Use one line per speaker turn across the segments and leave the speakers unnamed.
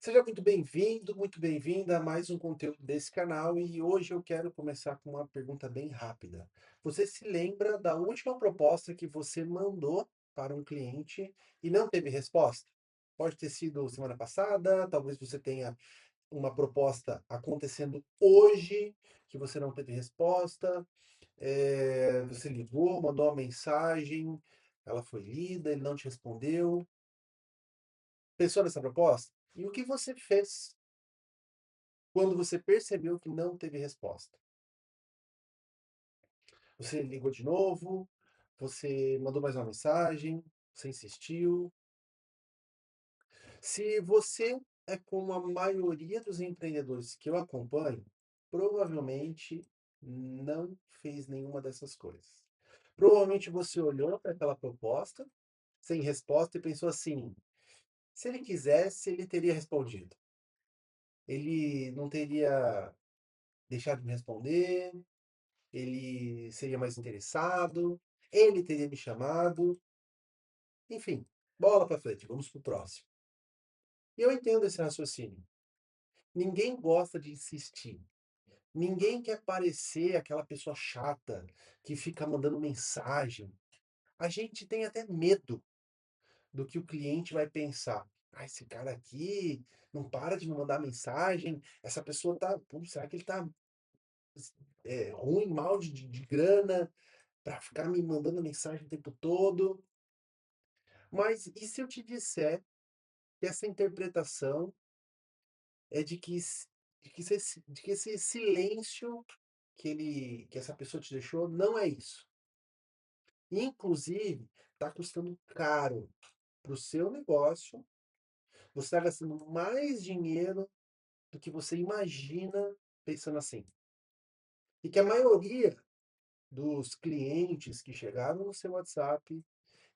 Seja muito bem-vindo, muito bem-vinda a mais um conteúdo desse canal e hoje eu quero começar com uma pergunta bem rápida. Você se lembra da última proposta que você mandou para um cliente e não teve resposta? Pode ter sido semana passada, talvez você tenha uma proposta acontecendo hoje que você não teve resposta, você ligou, mandou uma mensagem, ela foi lida, ele não te respondeu. Pensou nessa proposta? E o que você fez quando você percebeu que não teve resposta? Você ligou de novo? Você mandou mais uma mensagem? Você insistiu? Se você é como a maioria dos empreendedores que eu acompanho, provavelmente não fez nenhuma dessas coisas. Provavelmente você olhou para aquela proposta sem resposta e pensou assim: se ele quisesse, ele teria respondido. Ele não teria deixado de me responder, ele seria mais interessado, ele teria me chamado, enfim, bola para frente, vamos pro próximo. E eu entendo esse raciocínio. Ninguém gosta de insistir. Ninguém quer parecer aquela pessoa chata que fica mandando mensagem. A gente tem até medo do que o cliente vai pensar. Ah, esse cara aqui não para de me mandar mensagem. Essa pessoa tá. Pô, será que ele tá ruim, mal de grana, para ficar me mandando mensagem o tempo todo? Mas e se eu te disser que essa interpretação é de que esse silêncio que essa pessoa te deixou não é isso. Inclusive, está custando caro para o seu negócio, você está gastando mais dinheiro do que você imagina pensando assim. E que a maioria dos clientes que chegaram no seu WhatsApp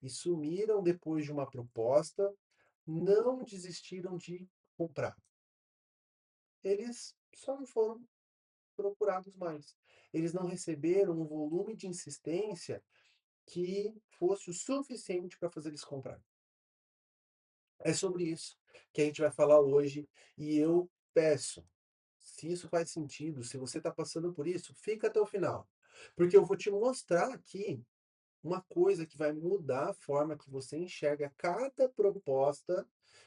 e sumiram depois de uma proposta não desistiram de comprar. Eles só não foram procurados mais. Eles não receberam um volume de insistência que fosse o suficiente para fazer eles comprar. É sobre isso que a gente vai falar hoje e eu peço, se isso faz sentido, se você está passando por isso, fica até o final, porque eu vou te mostrar aqui uma coisa que vai mudar a forma que você enxerga cada proposta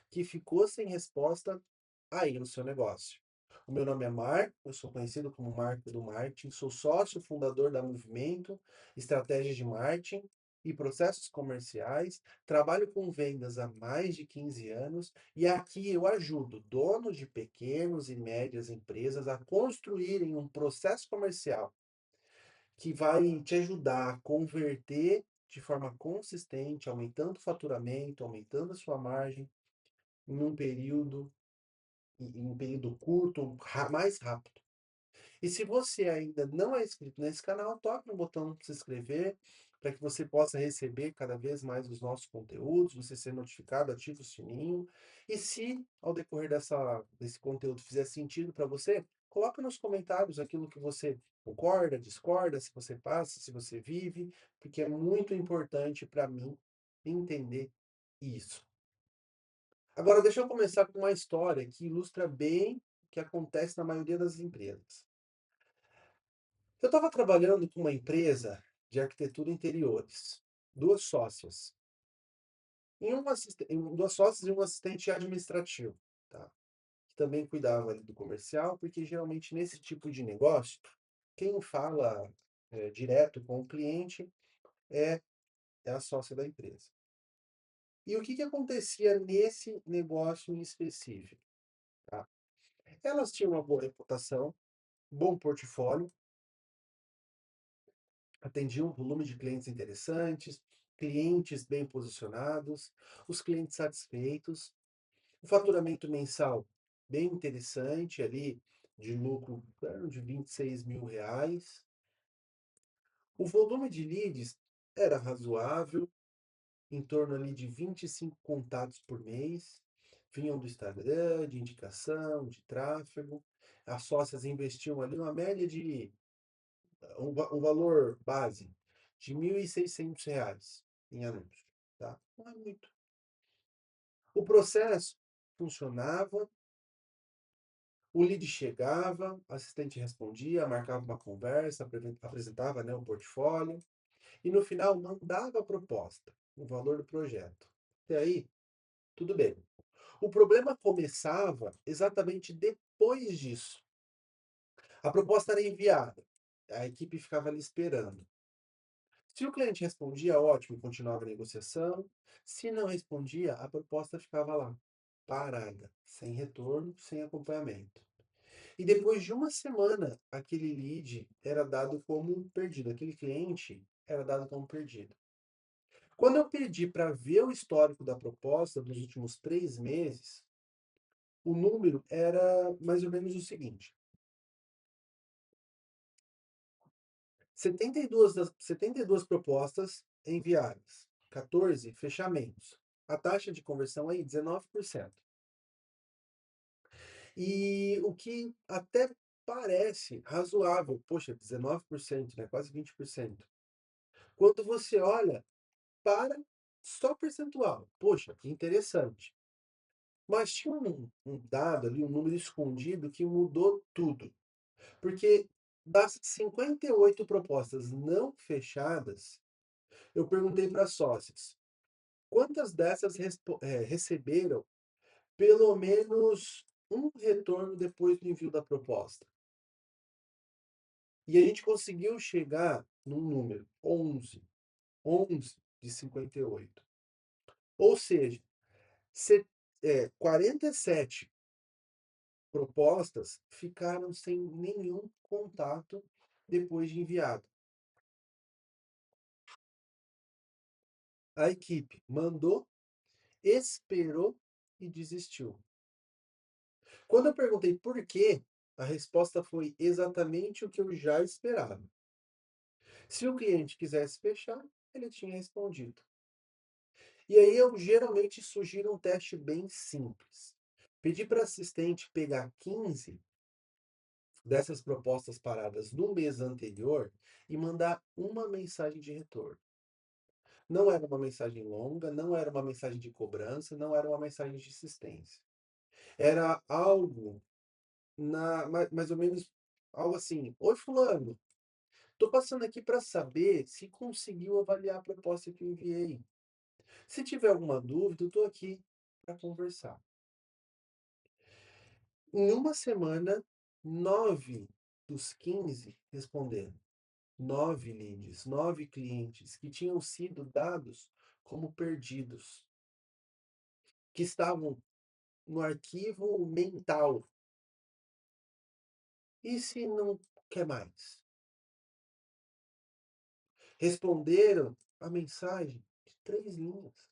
que ficou sem resposta aí no seu negócio. O meu nome é Marco, eu sou conhecido como Marco do Marketing, sou sócio fundador da Movimento, Estratégias de Marketing e Processos Comerciais, trabalho com vendas há mais de 15 anos e aqui eu ajudo donos de pequenos e médias empresas a construírem um processo comercial que vai te ajudar a converter de forma consistente, aumentando o faturamento, aumentando a sua margem em um período curto, mais rápido. E se você ainda não é inscrito nesse canal, toque no botão se inscrever para que você possa receber cada vez mais os nossos conteúdos, você ser notificado, ativa o sininho. E se ao decorrer desse conteúdo fizer sentido para você, coloca nos comentários aquilo que você concorda, discorda, se você passa, se você vive, porque é muito importante para mim entender isso. Agora, deixa eu começar com uma história que ilustra bem o que acontece na maioria das empresas. Eu estava trabalhando com uma empresa de arquitetura e interiores, duas sócias, duas sócias e um assistente administrativo, tá? Que também cuidava ali do comercial, porque geralmente nesse tipo de negócio, quem fala direto com o cliente é, é a sócia da empresa. E o que que acontecia nesse negócio em específico? Tá? Elas tinham uma boa reputação, bom portfólio, atendiam um volume de clientes interessantes, clientes bem posicionados, os clientes satisfeitos, o faturamento mensal bem interessante ali, de lucro de R$ 26.000. O volume de leads era razoável, em torno ali de 25 contatos por mês, vinham do Instagram, de indicação, de tráfego. As sócias investiam ali uma média de um valor base de R$ 1.600 em anúncio, tá? Não é muito. O processo funcionava, O lead chegava, o assistente respondia, marcava uma conversa, apresentava, né, o portfólio e no final mandava a proposta, o valor do projeto. Até aí, tudo bem. O problema começava exatamente depois disso. A proposta era enviada, a equipe ficava ali esperando. Se o cliente respondia, ótimo, continuava a negociação. Se não respondia, a proposta ficava lá, parada, sem retorno, sem acompanhamento. E depois de uma semana, aquele lead era dado como perdido, aquele cliente era dado como perdido. Quando eu pedi para ver o histórico da proposta dos últimos 3 meses, o número era mais ou menos o seguinte: 72 propostas enviadas, 14 fechamentos. A taxa de conversão aí, 19%. E o que até parece razoável, poxa, 19%, né? Quase 20%. Quando você olha para só percentual, poxa, que interessante. Mas tinha um dado ali, um número escondido que mudou tudo. Porque das 58 propostas não fechadas, eu perguntei para as sócias, quantas dessas receberam pelo menos um retorno depois do envio da proposta? E a gente conseguiu chegar num número, 11. 11 de 58. Ou seja, 47 propostas ficaram sem nenhum contato depois de enviado. A equipe mandou, esperou e desistiu. Quando eu perguntei por quê, a resposta foi exatamente o que eu já esperava. Se o cliente quisesse fechar, ele tinha respondido. E aí eu geralmente sugiro um teste bem simples. Pedir para a assistente pegar 15 dessas propostas paradas no mês anterior e mandar uma mensagem de retorno. Não era uma mensagem longa, não era uma mensagem de cobrança, não era uma mensagem de insistência. Era algo mais ou menos algo assim: oi, Fulano, estou passando aqui para saber se conseguiu avaliar a proposta que eu enviei. Se tiver alguma dúvida, eu estou aqui para conversar. Em uma semana, 9 dos 15 responderam. 9 leads, 9 clientes que tinham sido dados como perdidos, que estavam no arquivo mental. E se não quer mais? Responderam a mensagem de 3 linhas.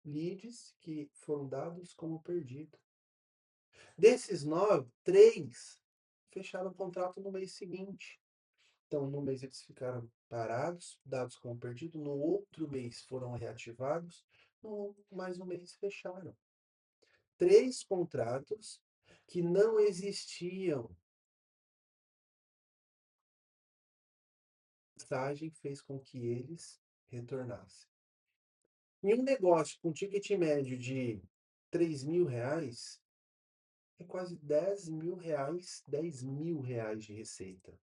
Leads que foram dados como perdido. Desses 9, 3 fecharam o contrato no mês seguinte. Então, no mês eles ficaram parados, dados como perdido. No outro mês foram reativados. No mais um mês fecharam. 3 contratos que não existiam. A mensagem fez com que eles retornassem. Em um negócio com ticket médio de R$ 3.000, é quase R$ 10.000, R$ 10.000 de receita.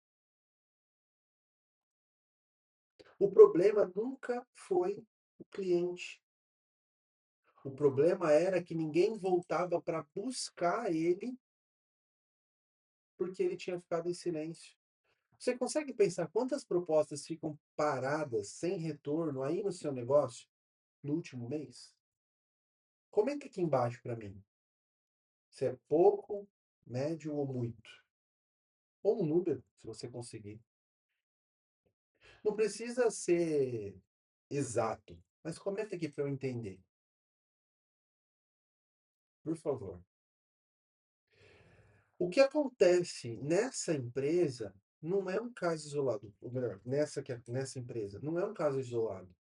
O problema nunca foi o cliente. O problema era que ninguém voltava para buscar ele porque ele tinha ficado em silêncio. Você consegue pensar quantas propostas ficam paradas, sem retorno, aí no seu negócio, no último mês? Comenta aqui embaixo para mim. Se é pouco, médio ou muito. Ou um número, se você conseguir. Não precisa ser exato, mas comenta aqui para eu entender, por favor. O que acontece nessa empresa não é um caso isolado, ou melhor, nessa empresa, não é um caso isolado.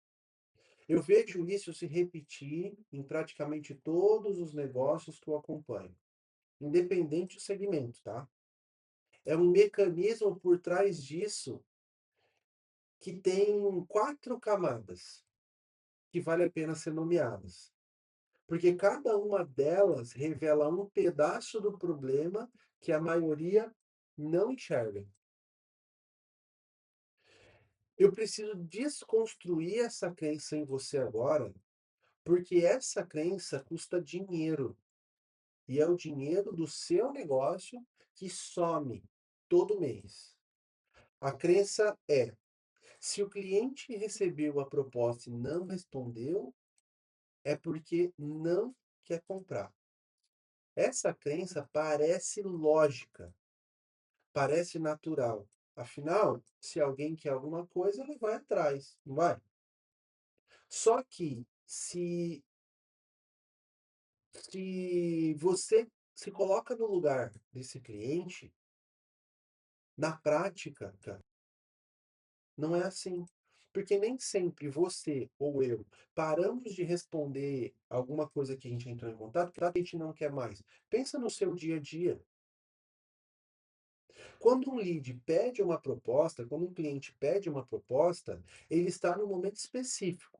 Eu vejo isso se repetir em praticamente todos os negócios que eu acompanho, independente do segmento, tá? É um mecanismo por trás disso que tem 4 camadas que vale a pena ser nomeadas. Porque cada uma delas revela um pedaço do problema que a maioria não enxerga. Eu preciso desconstruir essa crença em você agora, porque essa crença custa dinheiro. E é o dinheiro do seu negócio que some todo mês. A crença é: se o cliente recebeu a proposta e não respondeu, é porque não quer comprar. Essa crença parece lógica, parece natural. Afinal, se alguém quer alguma coisa, ele vai atrás, não vai? Só que se você se coloca no lugar desse cliente, na prática, cara, não é assim. Porque nem sempre você ou eu paramos de responder alguma coisa que a gente entrou em contato, porque a gente não quer mais. Pensa no seu dia a dia. Quando um lead pede uma proposta, quando um cliente pede uma proposta, ele está num momento específico.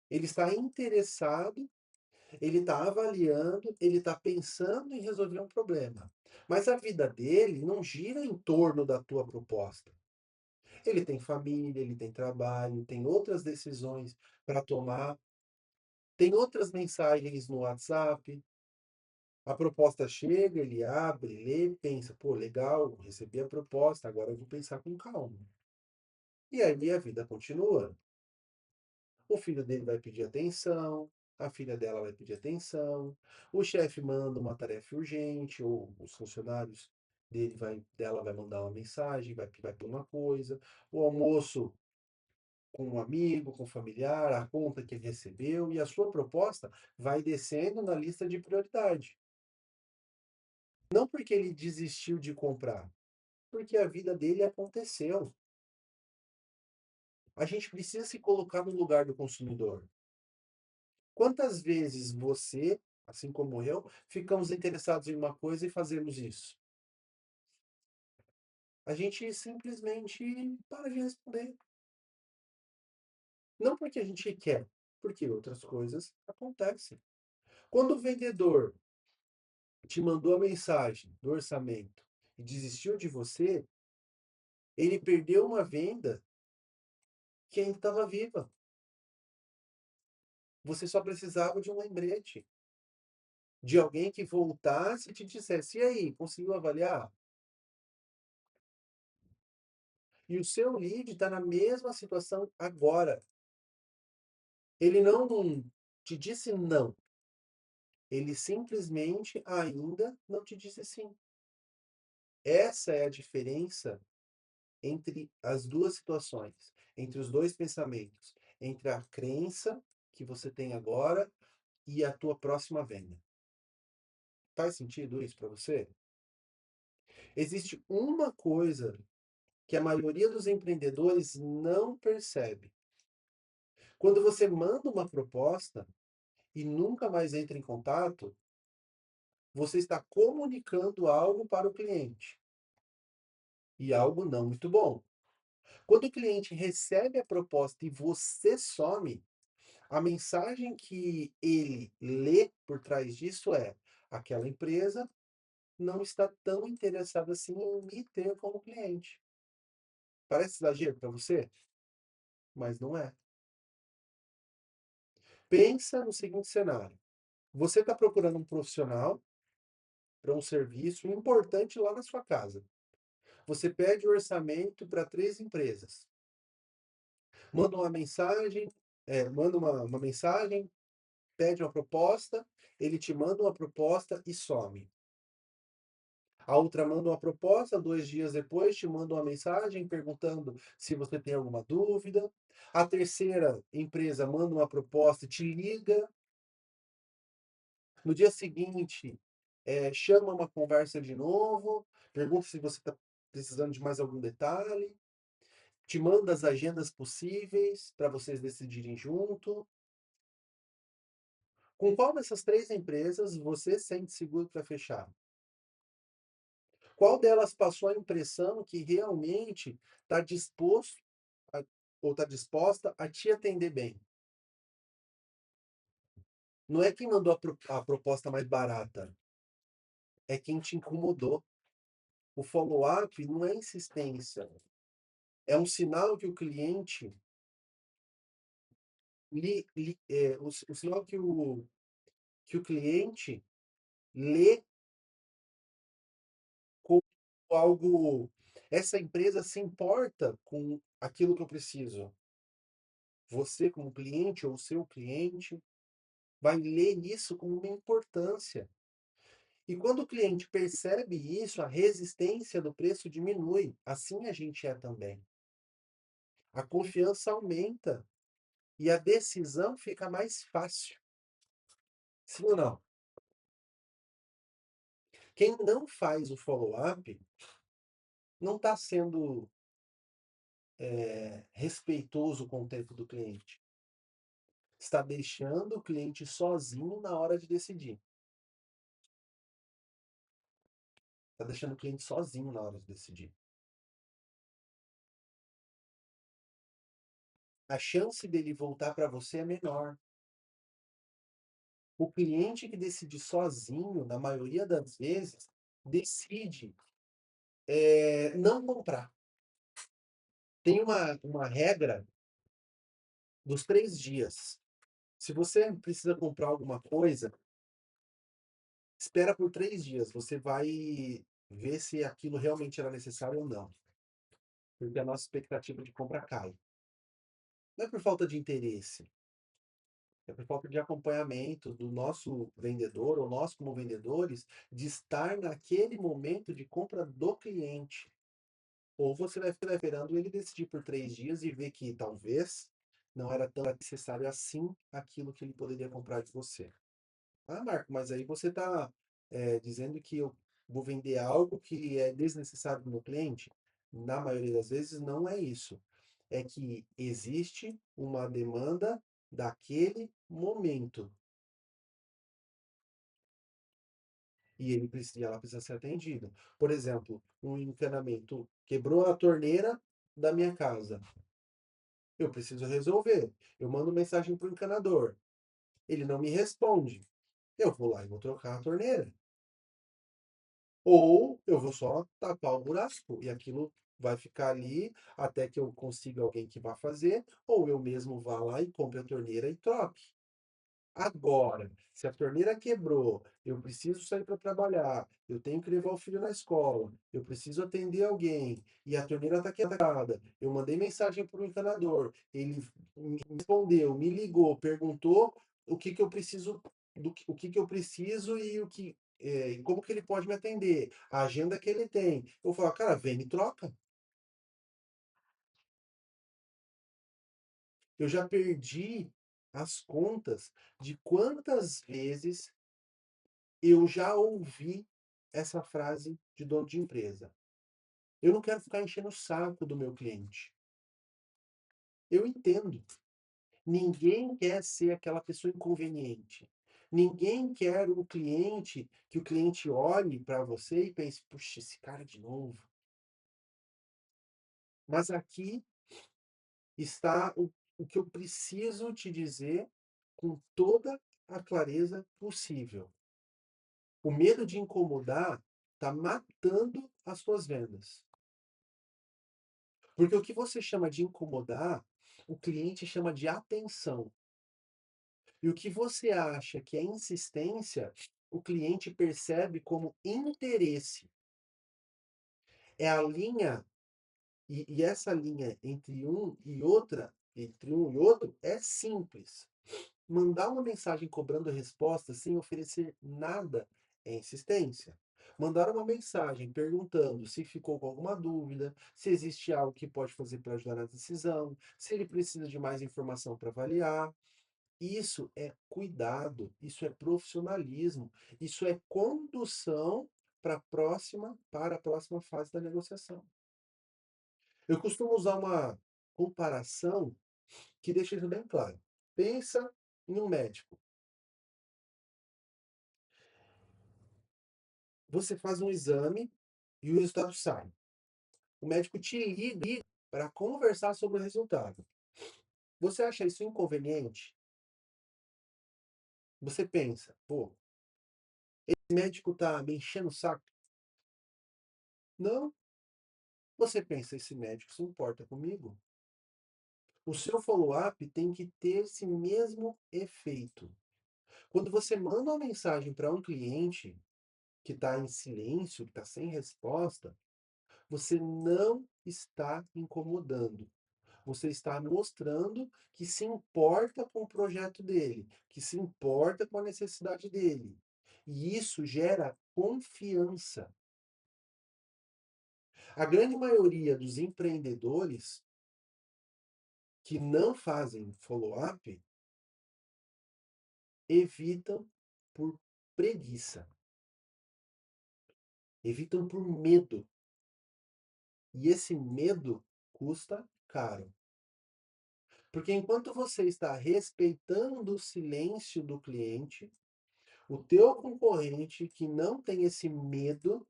Ele está interessado, ele está avaliando, ele está pensando em resolver um problema. Mas a vida dele não gira em torno da tua proposta. Ele tem família, ele tem trabalho, tem outras decisões para tomar, tem outras mensagens no WhatsApp. A proposta chega, ele abre, lê, pensa, pô, legal, recebi a proposta, agora eu vou pensar com calma. E aí a vida continua. O filho dele vai pedir atenção, a filha dela vai pedir atenção, o chefe manda uma tarefa urgente, ou os funcionários dela vai mandar uma mensagem, vai pedir uma coisa, o almoço com um amigo, com um familiar, a conta que ele recebeu, e a sua proposta vai descendo na lista de prioridade. Não porque ele desistiu de comprar, porque a vida dele aconteceu. A gente precisa se colocar no lugar do consumidor. Quantas vezes você, assim como eu, ficamos interessados em uma coisa e fazemos isso? A gente simplesmente para de responder. Não porque a gente quer, porque outras coisas acontecem. Quando o vendedor te mandou a mensagem do orçamento e desistiu de você, ele perdeu uma venda que ainda estava viva. Você só precisava de um lembrete, de alguém que voltasse e te dissesse: e aí, conseguiu avaliar? E o seu lead está na mesma situação agora. Ele não te disse não. Ele simplesmente ainda não te disse sim. Essa é a diferença entre as duas situações, entre os dois pensamentos, entre a crença que você tem agora e a tua próxima venda. Faz sentido isso para você? Existe uma coisa que a maioria dos empreendedores não percebe. Quando você manda uma proposta e nunca mais entra em contato, você está comunicando algo para o cliente e algo não muito bom. Quando o cliente recebe a proposta e você some, a mensagem que ele lê por trás disso é: aquela empresa não está tão interessada assim em me ter como cliente. Parece exagero para você? Mas não é. Pensa no seguinte cenário: você está procurando um profissional para um serviço importante lá na sua casa. Você pede o orçamento para 3 empresas. Manda uma mensagem, manda uma mensagem, pede uma proposta, ele te manda uma proposta e some. A outra manda uma proposta, 2 dias depois te manda uma mensagem perguntando se você tem alguma dúvida. A terceira empresa manda uma proposta, te liga. No dia seguinte, chama uma conversa de novo, pergunta se você está precisando de mais algum detalhe, te manda as agendas possíveis para vocês decidirem junto. Com qual dessas 3 empresas você sente seguro para fechar? Qual delas passou a impressão que realmente está disposto ou está disposta a te atender bem? Não é quem mandou a proposta mais barata, é quem te incomodou. O follow-up não é insistência, é um sinal que o cliente o sinal que o cliente lê como algo. Essa empresa se importa com aquilo que eu preciso. Você, como cliente, ou o seu cliente, vai ler isso como uma importância. E quando o cliente percebe isso, a resistência do preço diminui. Assim a gente é também. A confiança aumenta e a decisão fica mais fácil. Sim ou não? Quem não faz o follow-up não está sendo respeitoso com o tempo do cliente. Está deixando o cliente sozinho na hora de decidir. Está deixando o cliente sozinho na hora de decidir. A chance dele voltar para você é menor. O cliente que decide sozinho, na maioria das vezes, decide não comprar. Tem uma regra dos 3 dias. Se você precisa comprar alguma coisa, espera por 3 dias. Você vai ver se aquilo realmente era necessário ou não. Porque a nossa expectativa de compra cai. Não é por falta de interesse, é por falta de acompanhamento do nosso vendedor, ou nós como vendedores, de estar naquele momento de compra do cliente. Ou você vai ficar esperando ele decidir por 3 dias e ver que talvez não era tão necessário assim aquilo que ele poderia comprar de você. Ah, Marco, mas aí você está dizendo que eu vou vender algo que é desnecessário para o meu cliente? Na maioria das vezes, não é isso. É que existe uma demanda daquele momento e ela precisa ser atendida. Por exemplo, um encanamento quebrou a torneira da minha casa. Eu preciso resolver. Eu mando mensagem para o encanador. Ele não me responde. Eu vou lá e vou trocar a torneira. Ou eu vou só tapar o buraco e aquilo vai ficar ali até que eu consiga alguém que vá fazer, ou eu mesmo vá lá e compre a torneira e troque. Agora, se a torneira quebrou, eu preciso sair para trabalhar, eu tenho que levar o filho na escola, eu preciso atender alguém e a torneira está quebrada. Eu mandei mensagem para o encanador, ele me respondeu, me ligou, perguntou o que que eu preciso, o que que eu preciso e e como que ele pode me atender, a agenda que ele tem. Eu falo, cara, vem e troca. Eu já perdi as contas de quantas vezes eu já ouvi essa frase de dono de empresa. Eu não quero ficar enchendo o saco do meu cliente. Eu entendo. Ninguém quer ser aquela pessoa inconveniente. Ninguém quer um cliente que o cliente olhe para você e pense, puxa, esse cara de novo. Mas aqui está o que eu preciso te dizer com toda a clareza possível. O medo de incomodar está matando as suas vendas. Porque o que você chama de incomodar, o cliente chama de atenção. E o que você acha que é insistência, o cliente percebe como interesse. É a linha, e essa linha entre um e outro, é simples. Mandar uma mensagem cobrando resposta sem oferecer nada é insistência. Mandar uma mensagem perguntando se ficou com alguma dúvida, se existe algo que pode fazer para ajudar na decisão, se ele precisa de mais informação para avaliar. Isso é cuidado, isso é profissionalismo, isso é condução para a próxima fase da negociação. Eu costumo usar uma comparação que deixa isso bem claro. Pensa em um médico. Você faz um exame e o resultado sai. O médico te liga para conversar sobre o resultado. Você acha isso inconveniente? Você pensa, pô, esse médico tá me enchendo o saco? Não. Você pensa, esse médico se importa comigo? O seu follow-up tem que ter esse mesmo efeito. Quando você manda uma mensagem para um cliente que está em silêncio, que está sem resposta, você não está incomodando. Você está mostrando que se importa com o projeto dele, que se importa com a necessidade dele. E isso gera confiança. A grande maioria dos empreendedores que não fazem follow-up evitam por preguiça, evitam por medo. E esse medo custa caro. Porque enquanto você está respeitando o silêncio do cliente, o teu concorrente que não tem esse medo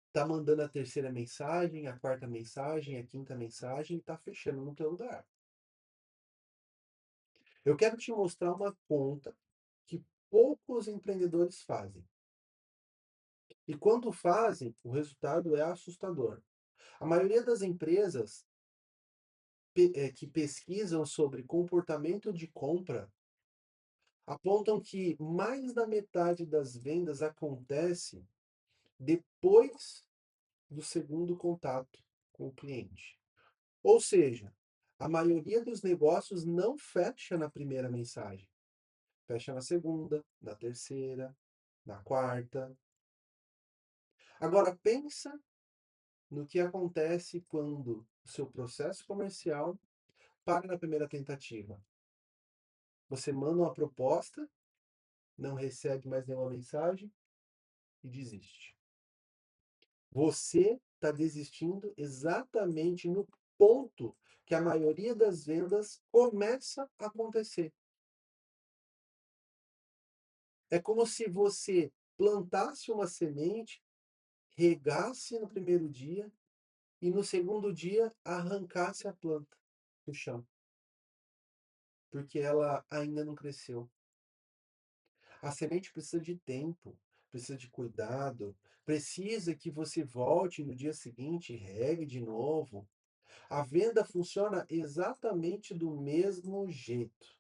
está mandando a terceira mensagem, a quarta mensagem, a quinta mensagem e está fechando no teu lugar. Eu quero te mostrar uma conta que poucos empreendedores fazem. E quando fazem, o resultado é assustador. A maioria das empresas que pesquisam sobre comportamento de compra apontam que mais da metade das vendas acontece depois do segundo contato com o cliente. Ou seja, a maioria dos negócios não fecha na primeira mensagem. Fecha na segunda, na terceira, na quarta. Agora pensa no que acontece quando o seu processo comercial para na primeira tentativa. Você manda uma proposta, não recebe mais nenhuma mensagem e desiste. Você está desistindo exatamente no ponto que a maioria das vendas começa a acontecer. É como se você plantasse uma semente, regasse no primeiro dia e no segundo dia arrancasse a planta do chão, porque ela ainda não cresceu. A semente precisa de tempo, precisa de cuidado, precisa que você volte no dia seguinte, regue de novo. A venda funciona exatamente do mesmo jeito.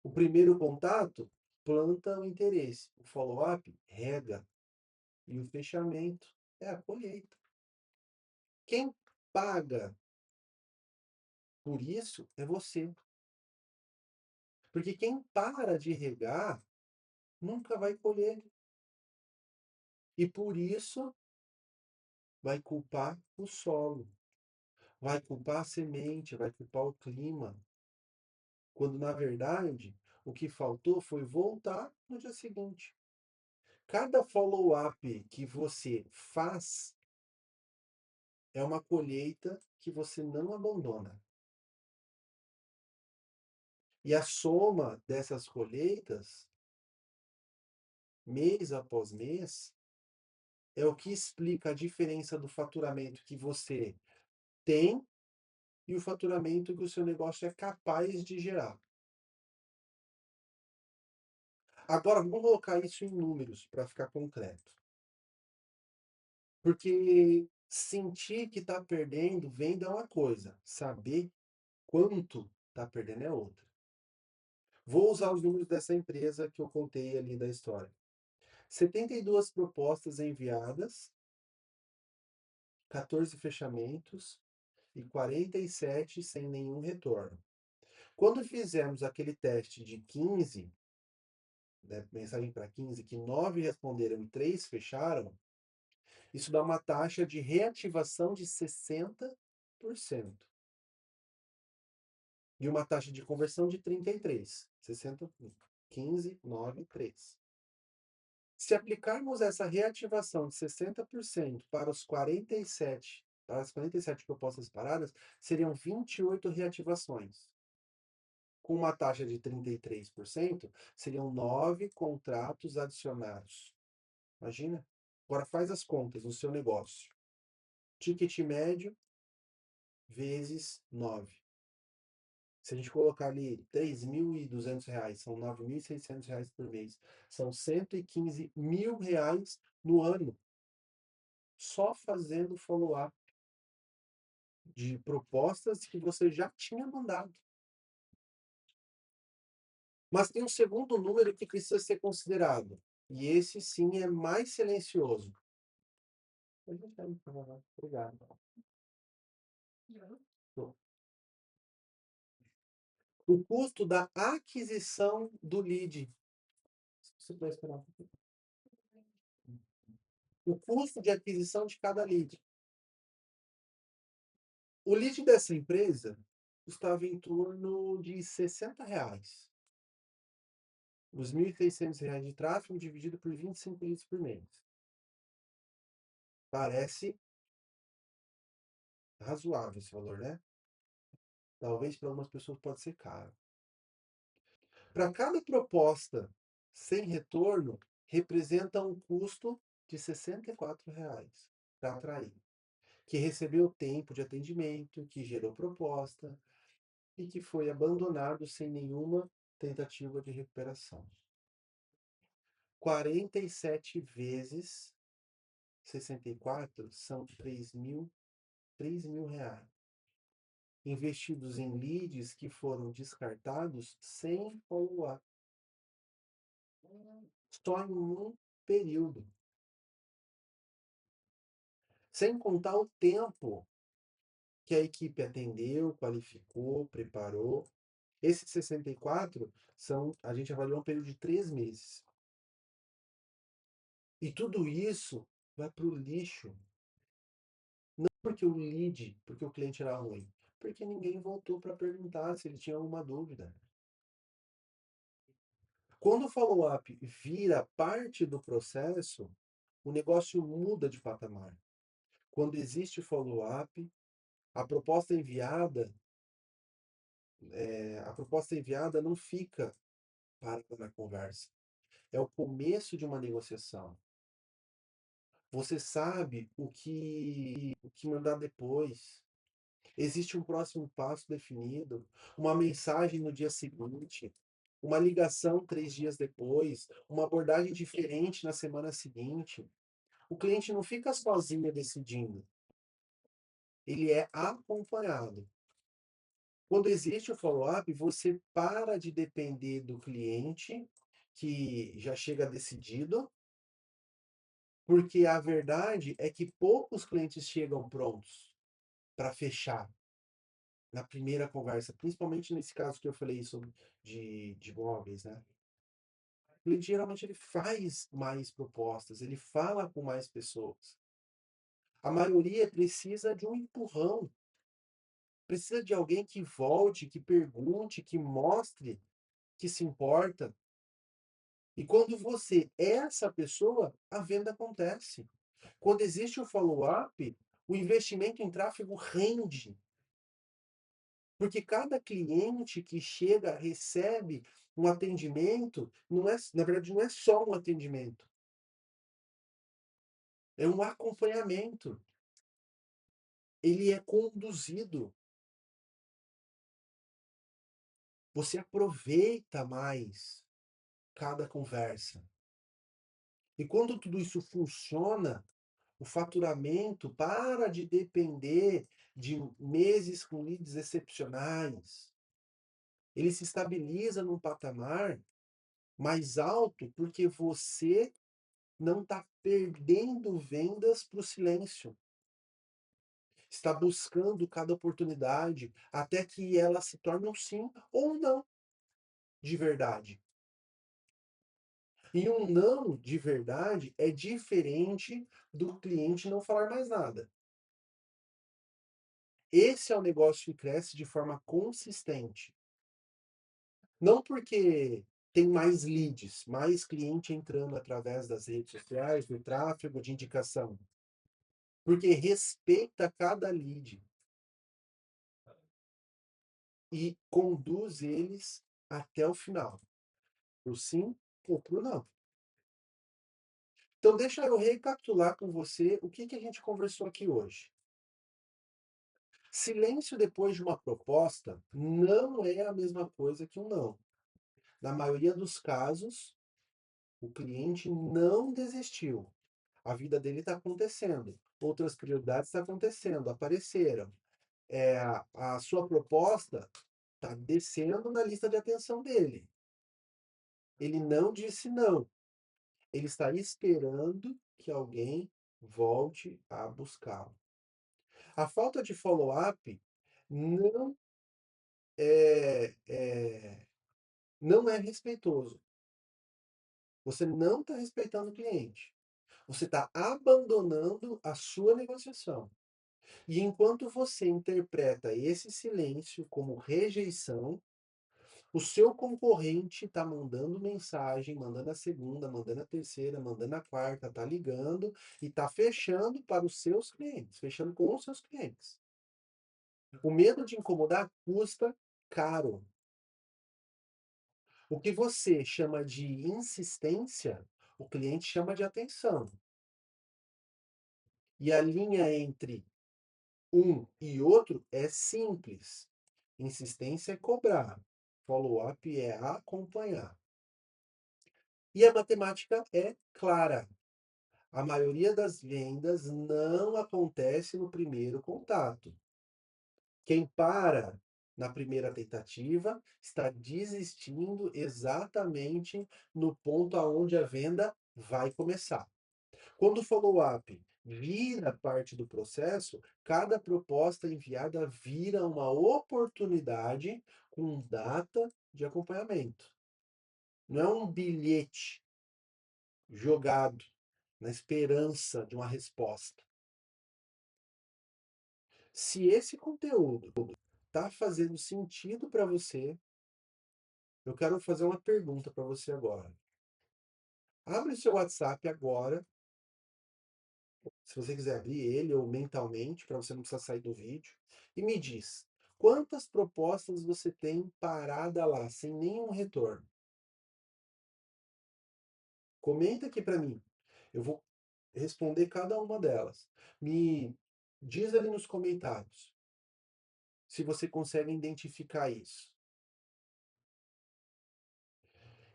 O primeiro contato planta o interesse, o follow-up rega e o fechamento é a colheita. Quem paga por isso é você. Porque quem para de regar nunca vai colher. E por isso vai culpar o solo, vai culpar a semente, vai culpar o clima. Quando na verdade o que faltou foi voltar no dia seguinte. Cada follow-up que você faz é uma colheita que você não abandona. E a soma dessas colheitas, mês após mês, é o que explica a diferença do faturamento que você tem e o faturamento que o seu negócio é capaz de gerar. Agora, vamos colocar isso em números para ficar concreto. Porque sentir que está perdendo venda é uma coisa, saber quanto está perdendo é outra. Vou usar os números dessa empresa que eu contei ali da história. 72 propostas enviadas, 14 fechamentos e 47 sem nenhum retorno. Quando fizemos aquele teste de 15, né, mensagem para 15, que 9 responderam e 3 fecharam, isso dá uma taxa de reativação de 60% e uma taxa de conversão de 33. 60, 15, 9, 3. Se aplicarmos essa reativação de 60% para as 47 propostas paradas, seriam 28 reativações. Com uma taxa de 33%, seriam 9 contratos adicionados. Imagina? Agora faz as contas no seu negócio. Ticket médio vezes 9. Se a gente colocar ali R$ 3.200, são R$ 9.600 por mês. São R$ 115.000 no ano, só fazendo follow-up de propostas que você já tinha mandado. Mas tem um segundo número que precisa ser considerado. E esse sim é mais silencioso. Obrigado. O custo da aquisição do lead. Você vai esperar um pouquinho. O custo de aquisição de cada lead. O lead dessa empresa custava em torno de R$ 60. Os R$ 1.600 de tráfego dividido por 25 leads por mês. Parece razoável esse valor, né? Talvez para algumas pessoas pode ser caro. Para cada proposta sem retorno, representa um custo de R$ 64 para atrair. Que recebeu tempo de atendimento, que gerou proposta e que foi abandonado sem nenhuma tentativa de recuperação. 47 vezes 64 são R$ 3.000 investidos em leads que foram descartados sem follow-up. Só em um período. Sem contar o tempo que a equipe atendeu, qualificou, preparou. Esses 64 a gente avaliou um período de 3 meses. E tudo isso vai para o lixo. Não porque porque o cliente era ruim, porque ninguém voltou para perguntar se ele tinha alguma dúvida. Quando o follow-up vira parte do processo, o negócio muda de patamar. Quando existe follow-up, a proposta enviada, a proposta enviada não fica para na conversa. É o começo de uma negociação. Você sabe o que mandar depois. Existe um próximo passo definido, uma mensagem no dia seguinte, uma ligação 3 dias depois, uma abordagem diferente na semana seguinte. O cliente não fica sozinho decidindo, ele é acompanhado. Quando existe o follow-up, você para de depender do cliente que já chega decidido, porque a verdade é que poucos clientes chegam prontos para fechar na primeira conversa, principalmente nesse caso que eu falei sobre de imóveis, né? O cliente geralmente ele faz mais propostas, ele fala com mais pessoas. A maioria precisa de um empurrão, precisa de alguém que volte, que pergunte, que mostre que se importa. E quando você é essa pessoa, a venda acontece. Quando existe o follow-up, o investimento em tráfego rende. Porque cada cliente que chega, recebe um atendimento, não é, na verdade, não é só um atendimento, é um acompanhamento. Ele é conduzido. Você aproveita mais cada conversa. E quando tudo isso funciona, o faturamento para de depender de meses com leads excepcionais. Ele se estabiliza num patamar mais alto porque você não está perdendo vendas para o silêncio. Está buscando cada oportunidade até que ela se torne um sim ou um não de verdade. E um não de verdade é diferente do cliente não falar mais nada. Esse é o negócio que cresce de forma consistente. Não porque tem mais leads, mais cliente entrando através das redes sociais, do tráfego de indicação. Porque respeita cada lead e conduz eles até o final. Pro sim ou pro não. Então, deixa eu recapitular com você o que a gente conversou aqui hoje. Silêncio depois de uma proposta não é a mesma coisa que um não. Na maioria dos casos, o cliente não desistiu. A vida dele está acontecendo. Outras prioridades estão acontecendo, apareceram. A sua proposta está descendo na lista de atenção dele. Ele não disse não. Ele está esperando que alguém volte a buscá-lo. A falta de follow-up não não é respeitoso. Você não está respeitando o cliente. Você está abandonando a sua negociação. E enquanto você interpreta esse silêncio como rejeição, o seu concorrente está mandando mensagem, mandando a segunda, mandando a terceira, mandando a quarta, está ligando e está fechando para os seus clientes, fechando com os seus clientes. O medo de incomodar custa caro. O que você chama de insistência, o cliente chama de atenção. E a linha entre um e outro é simples. Insistência é cobrar, follow-up é acompanhar. E a matemática é clara. A maioria das vendas não acontece no primeiro contato. Quem para na primeira tentativa está desistindo exatamente no ponto aonde a venda vai começar. Quando o follow-up vira parte do processo, cada proposta enviada vira uma oportunidade com data de acompanhamento. Não é um bilhete jogado na esperança de uma resposta. Se esse conteúdo está fazendo sentido para você, eu quero fazer uma pergunta para você agora. Abre o seu WhatsApp agora, se você quiser abrir ele ou mentalmente, para você não precisar sair do vídeo, e me diz quantas propostas você tem parada lá, sem nenhum retorno. Comenta aqui para mim. Eu vou responder cada uma delas. Me diz ali nos comentários se você consegue identificar isso.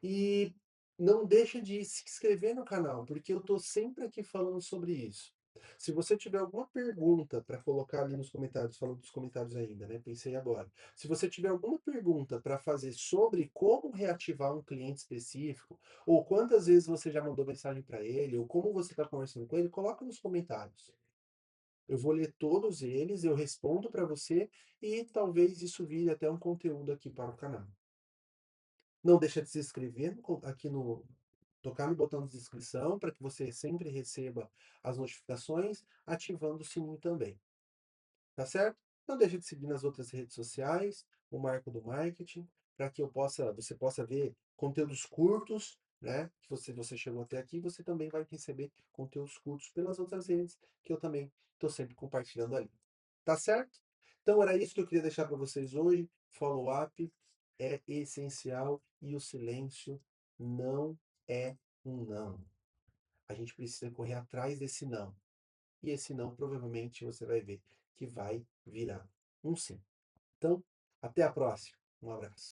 E não deixa de se inscrever no canal, porque eu estou sempre aqui falando sobre isso. Se você tiver alguma pergunta para colocar ali nos comentários, falando dos comentários ainda, né? Pensei agora. Se você tiver alguma pergunta para fazer sobre como reativar um cliente específico, ou quantas vezes você já mandou mensagem para ele, ou como você está conversando com ele, coloca nos comentários. Eu vou ler todos eles, eu respondo para você e talvez isso vire até um conteúdo aqui para o canal. Não deixa de se inscrever aqui no tocar no botão de inscrição para que você sempre receba as notificações, ativando o sininho também. Tá certo? Não deixa de seguir nas outras redes sociais, o Marco do Marketing, para que você possa ver conteúdos curtos, né? Que você chegou até aqui, você também vai receber conteúdos curtos pelas outras redes que eu também estou sempre compartilhando ali. Tá certo? Então era isso que eu queria deixar para vocês hoje. Follow-up é essencial e o silêncio não é um não. A gente precisa correr atrás desse não. E esse não provavelmente você vai ver que vai virar um sim. Então, até a próxima. Um abraço.